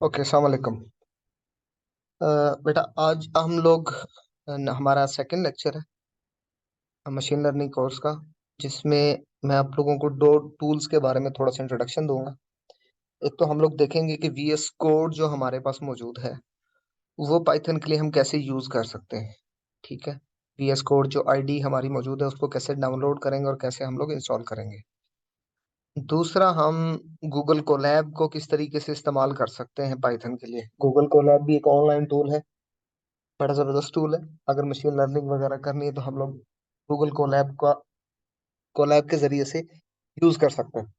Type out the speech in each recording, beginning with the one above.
Okay, अस्सलाम वालेकुम। बेटा, आज हम लोग हमारा सेकंड लेक्चर है मशीन लर्निंग कोर्स का, जिसमें मैं आप लोगों को दो टूल्स के बारे में थोड़ा सा इंट्रोडक्शन दूंगा। एक तो हम लोग देखेंगे कि वीएस कोड जो हमारे पास मौजूद है वो पाइथन के लिए हम कैसे यूज कर सकते हैं। ठीक है। वीएस कोड जो आईडी हमारी मौजूद है उसको कैसे डाउनलोड करेंगे और कैसे हम लोग इंस्टॉल करेंगे। दूसरा, हम गूगल कोलैब को किस तरीके से इस्तेमाल कर सकते हैं पाइथन के लिए। गूगल कोलैब भी एक ऑनलाइन टूल है, बड़ा जबरदस्त टूल है। अगर मशीन लर्निंग वगैरह करनी है तो हम लोग गूगल कोलैब के जरिए से यूज कर सकते हैं।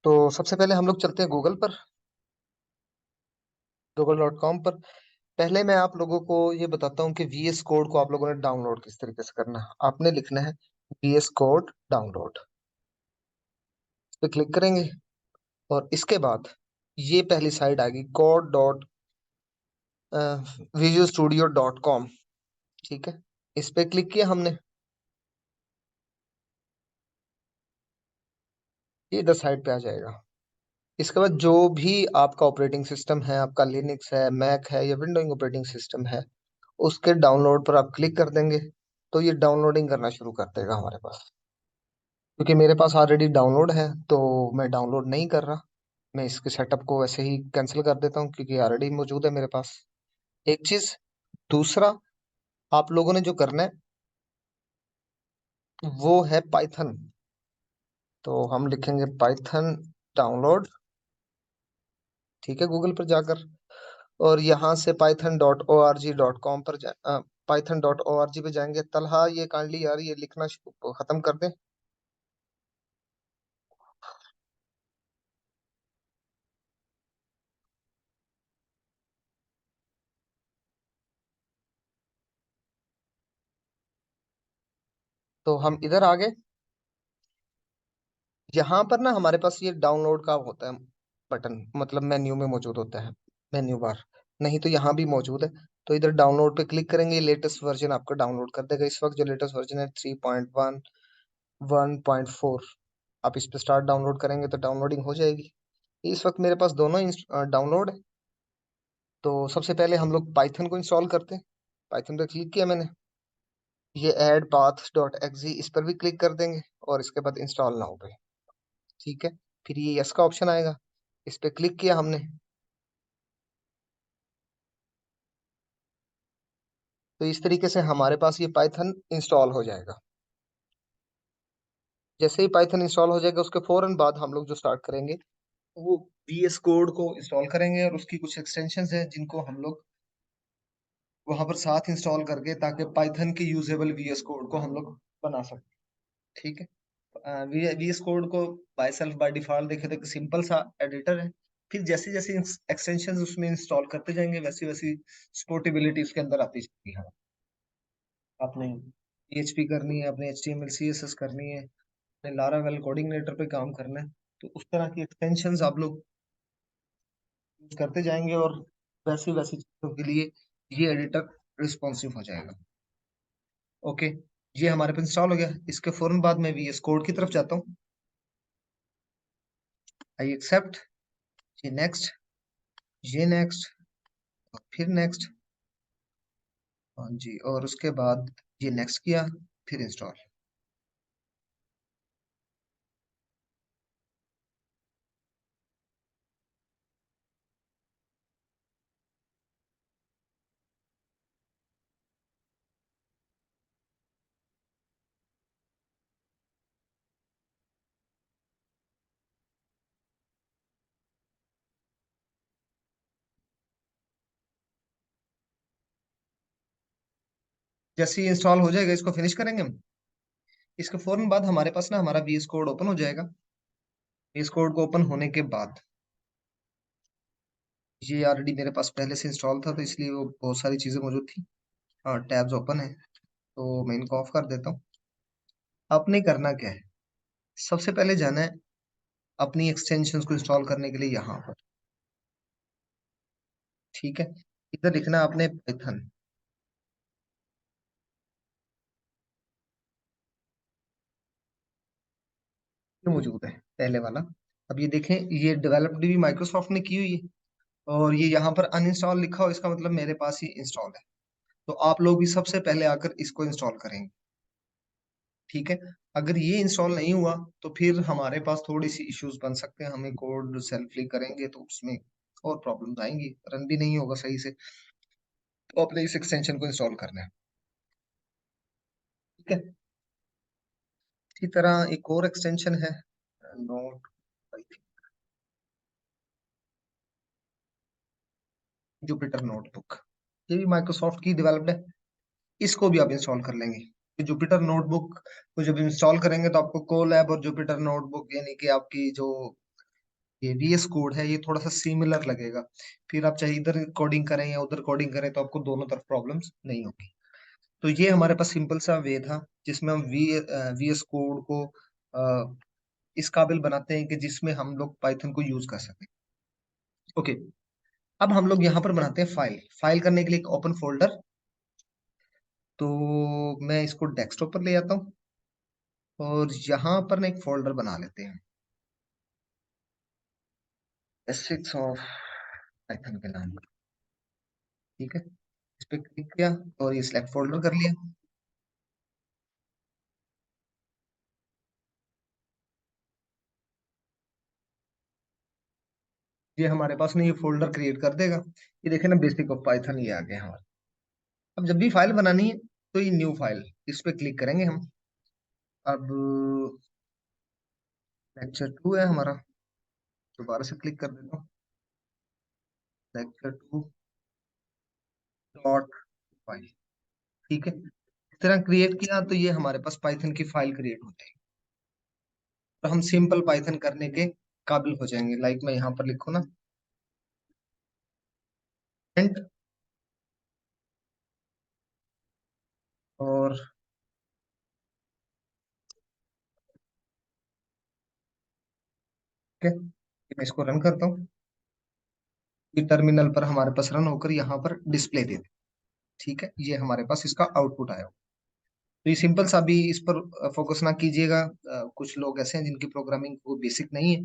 तो सबसे पहले हम लोग चलते हैं google.com पर। पहले मैं आप लोगों को ये बताता हूँ कि वीएस कोड को आप लोगों ने डाउनलोड किस तरीके से करना है। आपने लिखना है वीएस कोड डाउनलोड, इस पे क्लिक करेंगे और इसके बाद ये पहली साइट आएगी code.visualstudio.com। ठीक है, इस पे क्लिक किया हमने, ये इधर साइड पे आ जाएगा। इसके बाद जो भी आपका ऑपरेटिंग सिस्टम है, आपका लिनक्स है, मैक है या विंडोज ऑपरेटिंग सिस्टम है, उसके डाउनलोड पर आप क्लिक कर देंगे तो ये डाउनलोडिंग करना शुरू कर देगा हमारे पास। क्योंकि मेरे पास ऑलरेडी डाउनलोड है तो मैं डाउनलोड नहीं कर रहा। मैं इसके सेटअप को वैसे ही कैंसिल कर देता हूँ क्योंकि ऑलरेडी मौजूद है मेरे पास। एक चीज। दूसरा, आप लोगों ने जो करना है वो है पाइथन। तो हम लिखेंगे पाइथन डाउनलोड। ठीक है, गूगल पर जाकर और यहाँ से python.org.com पर python.org पे जाएंगे। तलहा, ये काइंडली यार ये लिखना खत्म कर दें। तो हम इधर आ गए। यहाँ पर ना हमारे पास ये डाउनलोड का होता है बटन, मतलब मेन्यू में मौजूद होता है, मेन्यू बार। नहीं तो यहाँ भी मौजूद है। तो इधर डाउनलोड पे क्लिक करेंगे, लेटेस्ट वर्जन आपका डाउनलोड कर देगा। इस वक्त जो लेटेस्ट वर्जन है 3.1 1.4। आप इस पे स्टार्ट डाउनलोड करेंगे तो डाउनलोडिंग हो जाएगी। इस वक्त मेरे पास दोनों डाउनलोड है। तो सबसे पहले हम लोग पाइथन को इंस्टॉल करते हैं। पाइथन पे क्लिक किया मैंने, ये ऐड path.exe, इस पर भी क्लिक कर देंगे और इसके बाद इंस्टॉल नाउ पे। ठीक है, फिर ये यस का ऑप्शन आएगा, इस पे क्लिक किया हमने। तो इस तरीके से हमारे पास ये पाइथन इंस्टॉल हो जाएगा। जैसे ही पाइथन इंस्टॉल हो जाएगा उसके फौरन बाद हम लोग जो स्टार्ट करेंगे वो वीएस कोड को इंस्टॉल करेंगे और उसकी कुछ एक्सटेंशंस हैं जिनको हम लोग वहां पर साथ इंस्टॉल करके, ताकि पाइथन के यूजेबल वीएस कोड को हम लोग बना सकें। ठीक है। वीएस कोड को बाय सेल्फ बाय डिफॉल्ट देखे तो एक सिंपल सा एडिटर है। फिर जैसे जैसे एक्सटेंशन उसमें इंस्टॉल करते जाएंगे वैसी वैसी सपोर्टेबिलिटी उसके अंदर आती जाएगी। हाँ, आपने PHP करनी है, आपने HTML CSS करनी है, आपने लारावेल कोऑर्डिनेटर पे काम करना है, तो उस तरह की एक्सटेंशंस आप लोग यूज करते जाएंगे और वैसी वैसी चीजों के लिए ये एडिटर रिस्पॉन्सिव हो जाएगा। ओके, ये हमारे पे इंस्टॉल हो गया। इसके फौरन बाद मैं VS कोड की तरफ जाता हूँ। आई एक्सेप्ट, ये नेक्स्ट, ये नेक्स्ट, और फिर नेक्स्ट। हाँ जी, और उसके बाद ये नेक्स्ट किया, फिर इंस्टॉल। जैसे ही इंस्टॉल हो जाएगा इसको फिनिश करेंगे हम। इसके फौरन बाद हमारे पास ना हमारा VS कोड ओपन हो जाएगा। VS कोड को ओपन होने के बाद ये ऑलरेडी मेरे पास पहले से इंस्टॉल था तो इसलिए वो बहुत सारी चीजें मौजूद थी। हाँ, टैब्स ओपन है तो मैं इनको ऑफ कर देता हूँ। आपने करना क्या है, सबसे पहले जाना है अपनी एक्सटेंशंस को इंस्टॉल करने के लिए यहाँ पर। ठीक है, इधर लिखना है आपने पाइथन, ये मौजूद है पहले वाला। अब ये देखें, ये डेवलप्ड भी माइक्रोसॉफ्ट ने की हुई है, और ये यहाँ पर अनइंस्टॉल लिखा हो, इसका मतलब मेरे पास ही इंस्टॉल है। तो आप लोग भी सबसे पहले आकर इसको इंस्टॉल करेंगे। ठीक है। अगर ये इंस्टॉल नहीं हुआ तो फिर हमारे पास थोड़ी सी इश्यूज बन सकते हैं, हमें कोड सेल्फली करेंगे तो उसमें और प्रॉब्लम्स आएंगी, रन भी नहीं होगा सही से। तो अपने इस एक्सटेंशन को इंस्टॉल करना है। ठीक है। इसी तरह एक और एक्सटेंशन है, नोट जुपिटर नोटबुक। ये भी माइक्रोसॉफ्ट की डेवलप्ड है, इसको भी आप इंस्टॉल कर लेंगे। जुपिटर नोटबुक को जब इंस्टॉल करेंगे तो आपको कोलैब और जुपिटर नोटबुक, यानी कि आपकी जो ये VS कोड है, ये थोड़ा सा सिमिलर लगेगा। फिर आप चाहे इधर कोडिंग करें या उधर कोडिंग करें तो आपको दोनों तरफ प्रॉब्लम्स नहीं होगी। तो ये हमारे पास सिंपल सा वे था जिसमें हम VS कोड को अ, इस काबिल बनाते हैं कि जिसमें हम लोग पाइथन को यूज कर सकें। ओके। अब हम लोग यहाँ पर बनाते हैं फाइल। फाइल करने के लिए एक ओपन फोल्डर। तो मैं इसको डेस्कटॉप पर ले जाता हूँ, और यहाँ पर ना एक फोल्डर बना लेते हैं, बेसिक्स ऑफ पाइथन के नाम का। ठीक है। इस पे क्लिक किया और ये सिलेक्ट फोल्डर कर लिया। ये हमारे पास ना ये फोल्डर क्रिएट कर देगा। ये देखे ना, बेसिक ऑफ पाइथन, ये आ गया हमारा। अब जब भी फाइल बनानी है तो ये न्यू फाइल, इस पे क्लिक करेंगे हम। अब लेक्चर 2 है हमारा, दोबारा से क्लिक कर देता हूँ, Lecture2.py। ठीक है। इस तरह क्रिएट किया तो ये हमारे पास पाइथन की फाइल क्रिएट हो जाएगी। तो हम सिंपल पाइथन करने के काबिल हो जाएंगे। लाइक मैं यहाँ पर लिखूँ ना, एंड, और ठीक है, मैं इसको रन करता हूँ। ये टर्मिनल पर हमारे पास रन होकर यहाँ पर डिस्प्ले दे दे। ठीक है, ये हमारे पास इसका आउटपुट आया। तो ये सिंपल सा, भी इस पर फोकस ना कीजिएगा। कुछ लोग ऐसे हैं जिनकी प्रोग्रामिंग को बेसिक नहीं है।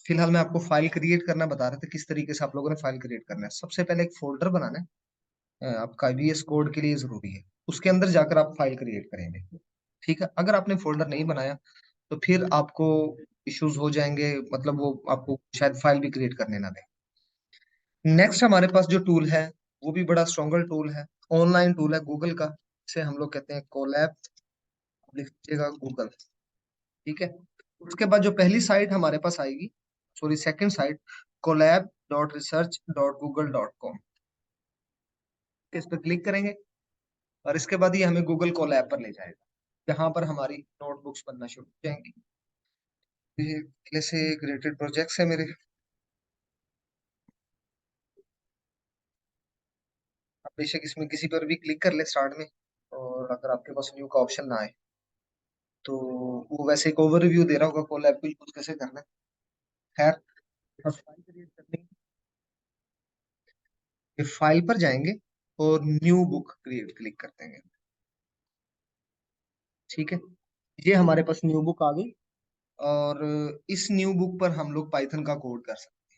फिलहाल मैं आपको फाइल क्रिएट करना बता रहा था, किस तरीके से आप लोगों ने फाइल क्रिएट करना है। सबसे पहले एक फोल्डर बनाना है, आपका VS कोड के लिए जरूरी है। उसके अंदर जाकर आप फाइल क्रिएट करेंगे। ठीक है। अगर आपने फोल्डर नहीं बनाया तो फिर आपको इश्यूज हो जाएंगे, मतलब वो आपको शायद फाइल भी क्रिएट करने ना दे। नेक्स्ट हमारे पास जो टूल है वो भी बड़ा स्ट्रॉन्गर टूल है, ऑनलाइन टूल है गूगल का। इसे हम लोग कहते हैं कोलैब। लिखिएगा गूगल। ठीक है। उसके बाद जो पहली साइट हमारे पास आएगी, सॉरी सेकंड साइट, collab.research.google.com। इस पर क्लिक करेंगे और इसके बाद ये हमें गूगल कोलैब पर ले जाएगा, जहां पर हमारी नोटबुक्स बनना शुरू हो जाएंगी। ये पहले से क्रिएटेड प्रोजेक्ट्स है मेरे। आप बेशक इसमें किसी पर भी क्लिक कर ले स्टार्ट में, और अगर आपके पास न्यू का ऑप्शन ना आए तो वो वैसे एक ओवरव्यू दे रहा होगा कोलैब को यूज कैसे करना है। खैर, बस फाइल क्रिएट करनी है, फाइल पर जाएंगे और न्यू बुक क्रिएट क्लिक करते हैं। ठीक है। ये हमारे पास न्यू बुक आ गई, और इस न्यू बुक पर हम लोग पाइथन का कोड कर सकते हैं।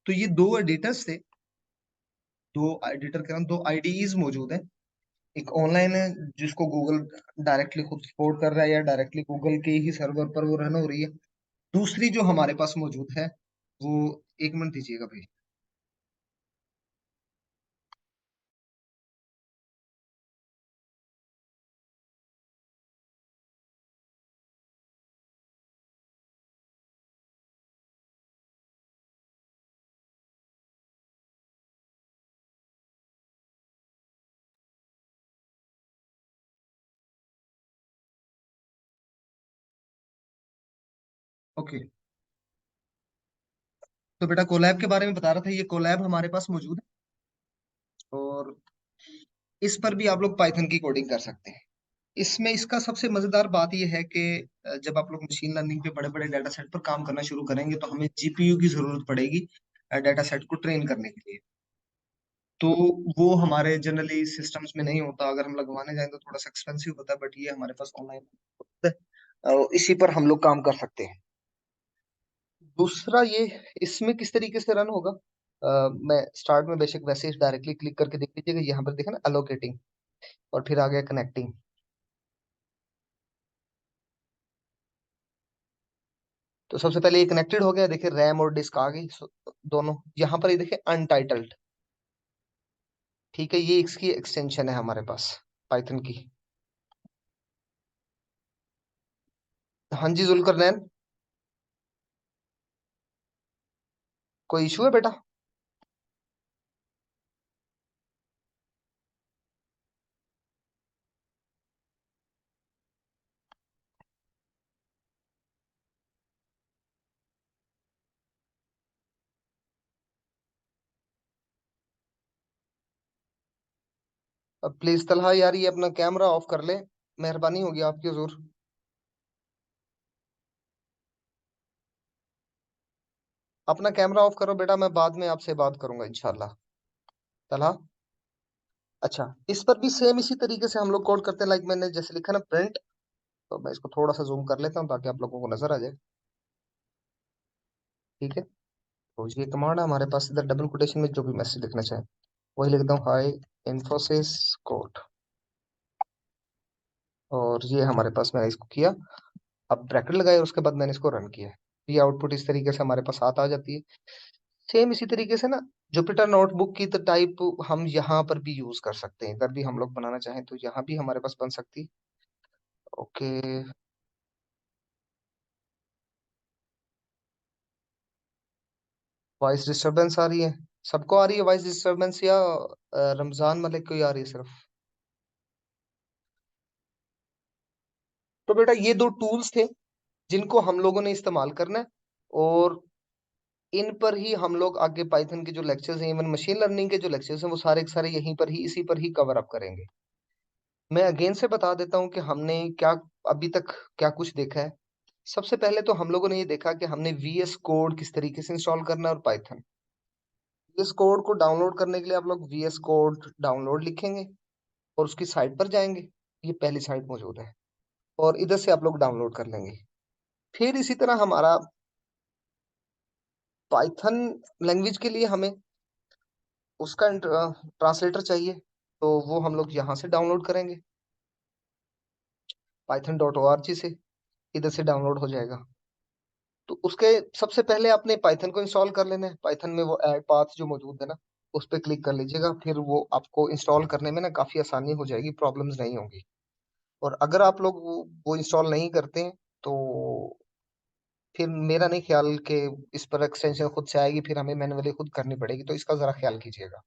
तो ये दो एडिटर्स थे, दो एडिटर के नाम, दो आईडीज मौजूद हैं। एक ऑनलाइन है जिसको गूगल डायरेक्टली खुद सपोर्ट कर रहा है, या डायरेक्टली गूगल के ही सर्वर पर वो रन हो रही है। दूसरी जो हमारे पास मौजूद है वो, एक मिनट दीजिएगा भाई। ओके। तो बेटा कोलैब के बारे में बता रहा था, ये कोलैब हमारे पास मौजूद है, और इस पर भी आप लोग पाइथन की कोडिंग कर सकते हैं। इसमें इसका सबसे मजेदार बात यह है कि जब आप लोग मशीन लर्निंग पे बड़े बड़े डाटा सेट पर काम करना शुरू करेंगे तो हमें GPU की जरूरत पड़ेगी डाटा सेट को ट्रेन करने के लिए। तो वो हमारे जनरली सिस्टम्स में नहीं होता, अगर हम लगवाने जाएं तो थोड़ा सा एक्सपेंसिव होता है, बट ये हमारे पास ऑनलाइन है, इसी पर हम लोग काम कर सकते हैं। दूसरा ये, इसमें किस तरीके से रन होगा, मैं स्टार्ट में बेशक वैसे ही डायरेक्टली क्लिक करके देख लीजिएगा, यहाँ पर देखा ना अलोकेटिंग, और फिर आ गया कनेक्टिंग। तो सबसे पहले ये कनेक्टेड हो गया, देखिए रैम और डिस्क आ गई दोनों। यहाँ पर ये देखिए अनटाइटल्ड, ठीक है, ये इसकी एक्सटेंशन है हमारे पास पाइथन की। हाँ जी जुल्करनैन, कोई इशू है बेटा? अब प्लीज तलहा यार, ये अपना कैमरा ऑफ कर ले, मेहरबानी होगी आपकी हजूर। अपना कैमरा ऑफ करो बेटा, मैं बाद में आपसे बात करूंगा इंशाल्लाह। तलहा, अच्छा, इस पर भी सेम इसी तरीके से हम लोग कोड करते हैं, लाइक मैंने जैसे लिखा ना प्रिंट। तो मैं इसको थोड़ा सा जूम कर लेता हूँ ताकि आप लोगों को नजर आ जाए। ठीक है, तो ये कमांड है हमारे पास, इधर डबल कोटेशन में जो भी मैसेज लिखना चाहे वही लिख दो, हाई इन्फोसिस कोड। और ये हमारे पास मैंने इसको किया, अब ब्रैकेट लगाए और उसके बाद मैंने इसको रन किया। ये आउटपुट इस तरीके से हमारे पास हाथ आ जाती है। सेम इसी तरीके से ना जुपिटर नोटबुक की तो टाइप हम यहाँ पर भी यूज कर सकते हैं, इधर भी हम लोग बनाना चाहें तो यहाँ भी हमारे पास बन सकती। ओके, वॉइस डिस्टरबेंस आ रही है? सबको आ रही है वॉइस डिस्टरबेंस, या रमजान मलिक को ही आ रही है सिर्फ? तो बेटा ये दो टूल्स थे जिनको हम लोगों ने इस्तेमाल करना है, और इन पर ही हम लोग आगे पाइथन के जो लेक्चर्स हैं, इवन मशीन लर्निंग के जो लेक्चर्स हैं, वो सारे के सारे यहीं पर ही, इसी पर ही कवर अप करेंगे। मैं अगेन से बता देता हूँ कि हमने क्या अभी तक क्या कुछ देखा है। सबसे पहले तो हम लोगों ने ये देखा कि हमने वीएस कोड किस तरीके से इंस्टॉल करना है, और पाइथन। वीएस कोड को डाउनलोड करने के लिए आप लोग वीएस कोड डाउनलोड लिखेंगे और उसकी साइट पर जाएंगे, ये पहली साइट मौजूद है, और इधर से आप लोग डाउनलोड कर लेंगे। फिर इसी तरह हमारा पाइथन लैंग्वेज के लिए हमें उसका ट्रांसलेटर चाहिए, तो वो हम लोग यहाँ से डाउनलोड करेंगे, python.org से, इधर से डाउनलोड हो जाएगा। तो उसके सबसे पहले आपने पाइथन को इंस्टॉल कर लेना है, पाइथन में वो ऐड पाथ जो मौजूद है ना, उस पर क्लिक कर लीजिएगा, फिर वो आपको इंस्टॉल करने में ना काफी आसानी हो जाएगी, प्रॉब्लम्स नहीं होंगी। और अगर आप लोग वो इंस्टॉल नहीं करते हैं तो फिर मेरा नहीं ख्याल कि इस पर एक्सटेंशन खुद से आएगी, फिर हमें मैन्युअली खुद करनी पड़ेगी, तो इसका जरा ख्याल कीजिएगा।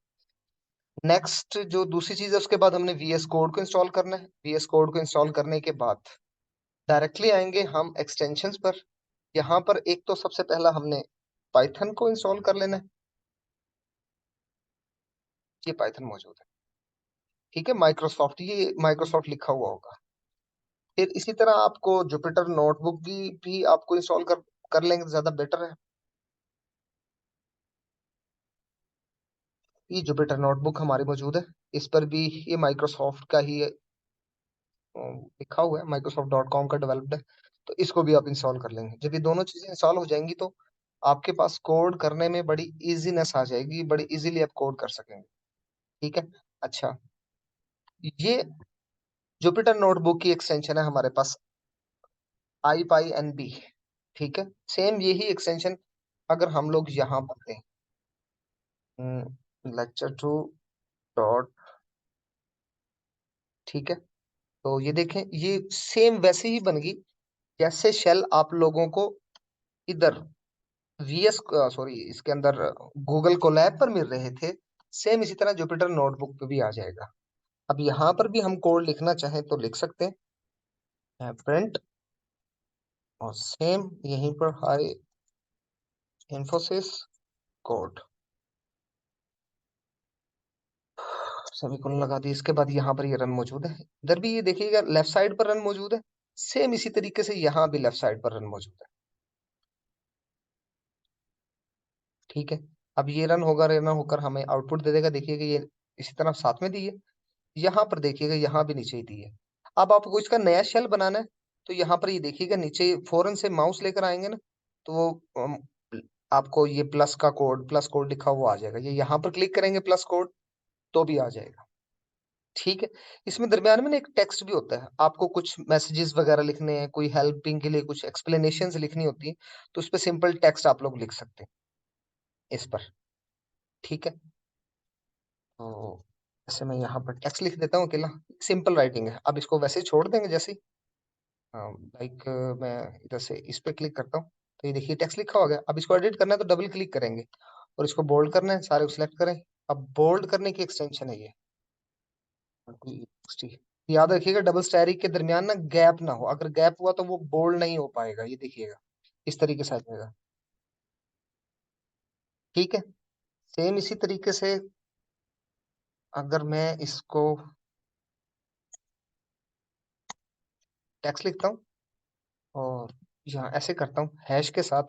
नेक्स्ट जो दूसरी चीज है, उसके बाद हमने वीएस कोड को इंस्टॉल करना है। वीएस कोड को इंस्टॉल करने के बाद डायरेक्टली आएंगे हम एक्सटेंशंस पर। यहाँ पर एक तो सबसे पहला हमने पाइथन को इंस्टॉल कर लेना है, ये पाइथन मौजूद है, ठीक है, माइक्रोसॉफ्ट, ये माइक्रोसॉफ्ट लिखा हुआ होगा। फिर इसी तरह आपको जुपिटर नोटबुक भी आपको इंस्टॉल कर लेंगे तो ज्यादा बेटर है। ये जुपिटर नोटबुक हमारी मौजूद है, इस पर भी ये माइक्रोसॉफ्ट का ही लिखा हुआ है, Microsoft.com का डेवलप्ड है। तो इसको भी आप इंस्टॉल कर लेंगे। जब ये दोनों चीजें इंस्टॉल हो जाएंगी तो आपके पास कोड करने में बड़ी इजीनेस आ जाएगी, बड़ी इजीली आप कोड कर सकेंगे। ठीक है, अच्छा, ये जुपिटर नोटबुक की एक्सटेंशन है हमारे पास, IPyNB, ठीक है। सेम यही एक्सटेंशन अगर हम लोग यहाँ पर दें lecture2 ठीक है, तो ये देखें, ये सेम वैसे ही बन गई जैसे शेल आप लोगों को इधर वीएस, सॉरी, इसके अंदर गूगल कोलैब पर मिल रहे थे। सेम इसी तरह जुपिटर नोटबुक पे भी आ जाएगा। अब यहाँ पर भी हम कोड लिखना चाहें तो लिख सकते हैं, प्रिंट, और सेम यहीं पर हाई इन्फोसिस कोड, सेमीकोलन लगा दी। इसके बाद यहाँ पर ये रन मौजूद है, इधर भी ये देखिएगा लेफ्ट साइड पर रन मौजूद है। सेम इसी तरीके से यहाँ भी लेफ्ट साइड पर रन मौजूद है, ठीक है। अब ये रन होकर हमें आउटपुट दे देगा, देखिएगा ये इसी तरह साथ में दी है। यहाँ पर देखिएगा, यहाँ भी नीचे ही दी है। अब आपको इसका नया शेल बनाना है, तो यहाँ पर ये देखिएगा नीचे फौरन से माउस लेकर आएंगे ना, तो वो आपको ये प्लस कोड लिखा हुआ आ जाएगा, ये यहाँ पर क्लिक करेंगे प्लस कोड तो भी आ जाएगा। ठीक है। इसमें दरम्यान में ना एक टेक्स्ट भी होता है, आपको कुछ मैसेजेस वगैरह लिखने हैं, कोई हेल्पिंग के लिए कुछ एक्सप्लेनेशंस लिखनी होती है, तो उस पर सिंपल टेक्स्ट आप लोग लिख सकते हैं इस पर। ठीक है। तो जैसे मैं यहाँ पर टेक्स्ट लिख देता हूँ अकेला, सिंपल राइटिंग है, अब इसको वैसे ही छोड़ देंगे जैसे ही। लाइक मैं इधर से इस पे क्लिक करता हूँ, तो ये देखिए टेक्स्ट लिखा हो गया। अब इसको एडिट करना है तो डबल क्लिक करेंगे और इसको बोल्ड करना है, सारे को सिलेक्ट करें। अब बोल्ड करने की एक्सटेंशन है ये 60। याद रखिएगा डबल स्टैरिक के दरमियान ना गैप ना हो, अगर गैप हुआ तो वो बोल्ड नहीं हो पाएगा, ये देखिएगा इस तरीके से आ जाएगा। ठीक है। सेम इसी तरीके से अगर मैं इसको टेक्स्ट लिखता हूँ और यहाँ ऐसे करता हूँ हैश के साथ,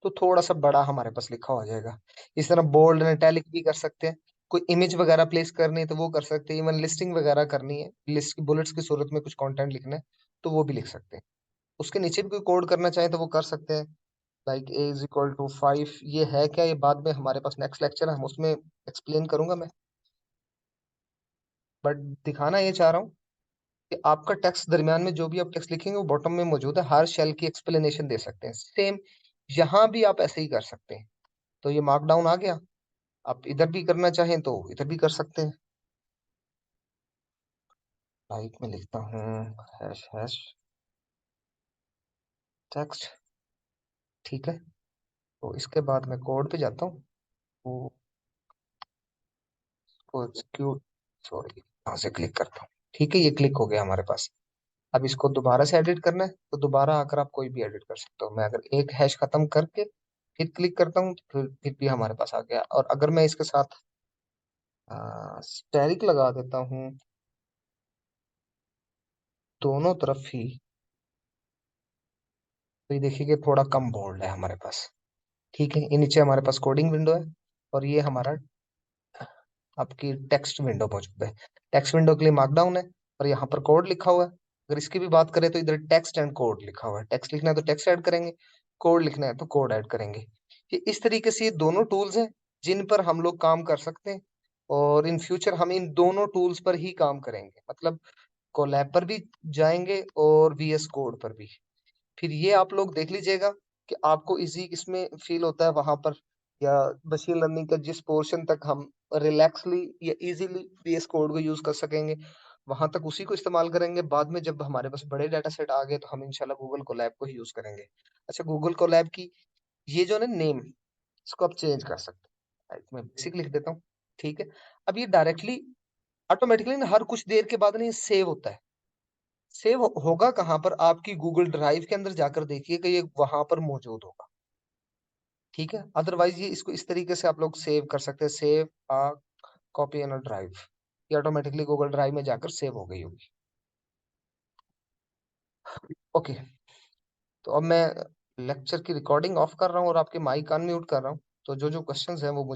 तो थोड़ा सा बड़ा हमारे पास लिखा हो जाएगा। इस तरह बोल्ड एंड इटैलिक भी कर सकते हैं। कोई इमेज वगैरह प्लेस करनी है तो वो कर सकते हैं, इवन लिस्टिंग वगैरह करनी है, लिस्ट की बुलेट्स की सूरत में कुछ कंटेंट लिखना है तो वो भी लिख सकते हैं। उसके नीचे भी कोई कोड करना चाहे तो वो कर सकते हैं। Like a is equal to 5, ये है क्या, ये बाद में हमारे पास नेक्स्ट लेक्चर है, हम उसमें एक्सप्लेन करूंगा मैं। बट दिखाना ये चाह रहा हूँ कि आपका टेक्स्ट दरमियान में जो भी आप टेक्स्ट लिखेंगे वो बॉटम में मौजूद है, हर शेल की एक्सप्लेनेशन दे सकते हैं। सेम यहाँ भी आप ऐसे ही कर सकते हैं। तो ये मार्कडाउन आ गया, आप इधर भी करना चाहें तो इधर भी कर सकते हैं। लाइक में लिखता हूँ हैश हैश टेक्स्ट। ठीक है। तो इसके बाद मैं कोड पे जाता हूँ, वो एक्सक्यूट, सॉरी, यहाँ से क्लिक करता हूँ। ठीक है, ये क्लिक हो गया हमारे पास। अब इसको दोबारा से एडिट करना है तो दोबारा आकर आप कोई भी एडिट कर सकते हो। मैं अगर एक हैश खत्म करके फिर क्लिक करता हूँ तो फिर भी हमारे पास आ गया। और अगर मैं इसके साथ स्टैरिक लगा देता हूँ दोनों तरफ ही, तो ये देखिए कि थोड़ा कम बोल्ड है हमारे पास। ठीक है, ये नीचे हमारे पास कोडिंग विंडो है और ये हमारा आपकी टेक्स्ट विंडो मौजूद है। टेक्स्ट विंडो के लिए मार्कडाउन है और यहाँ पर कोड लिखा हुआ है। अगर इसकी भी बात करें तो इधर टेक्स्ट एंड कोड लिखा हुआ है, टेक्स्ट लिखना है तो टेक्स्ट ऐड करेंगे, कोड लिखना है तो कोड ऐड करेंगे। ये इस तरीके से ये दोनों टूल्स हैं जिन पर हम लोग काम कर सकते हैं, और इन फ्यूचर हम इन दोनों टूल्स पर ही काम करेंगे, मतलब कोलैब पर भी जाएंगे और वीएस कोड पर भी। फिर ये आप लोग देख लीजिएगा कि आपको इजी इसमें फील होता है वहां पर, या मशीन लर्निंग का जिस पोर्शन तक हम रिलैक्सली या इजीली VS कोड को यूज कर सकेंगे वहां तक उसी को इस्तेमाल करेंगे। बाद में जब हमारे पास बड़े डाटा सेट आ गए तो हम इंशाल्लाह गूगल कोलैब को ही यूज करेंगे। अच्छा, गूगल कोलैब की ये जो ना नेम, इसको आप चेंज कर सकते हैं। मैं बेसिक लिख देता हूँ। ठीक है। अब ये डायरेक्टली ऑटोमेटिकली हर कुछ देर के बाद ना ये सेव होता है। सेव होगा कहाँ पर, आपकी गूगल ड्राइव के अंदर जाकर देखिए कि ये वहां पर मौजूद होगा। ठीक है। अदरवाइज ये इसको इस तरीके से आप लोग सेव कर सकते हैं, save a copy in a drive, ये ऑटोमेटिकली गूगल ड्राइव में जाकर सेव हो गई होगी। ओके। तो अब मैं लेक्चर की रिकॉर्डिंग ऑफ कर रहा हूँ और आपके माइक अनम्यूट कर रहा हूँ, तो जो जो क्वेश्चंस हैं वो मुझे